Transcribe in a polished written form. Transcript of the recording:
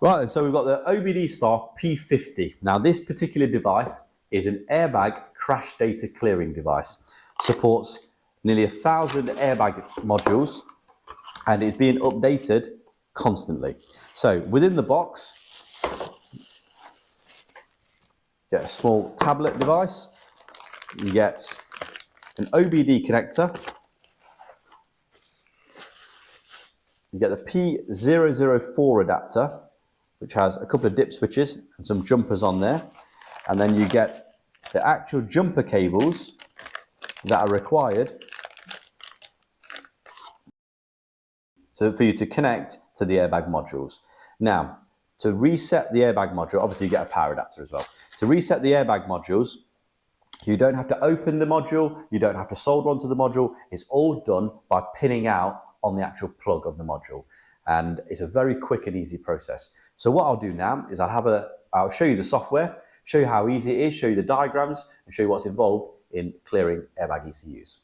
Right then, so we've got the OBDStar P50. Now this particular device is an airbag crash data clearing device. Supports nearly 1,000 airbag modules and is being updated constantly. So within the box, you get a small tablet device, you get an OBD connector, you get the P004 adapter, which has a couple of dip switches and some jumpers on there, and then you get the actual jumper cables that are required for you to connect to the airbag modules. Now, to reset the airbag module, obviously you get a power adapter as well. To reset the airbag modules, you don't have to open the module, you don't have to solder onto the module, it's all done by pinning out on the actual plug of the module. And it's a very quick and easy process. So what I'll do now is I'll show you the software, show you how easy it is, show you the diagrams, and show you what's involved in clearing airbag ECUs.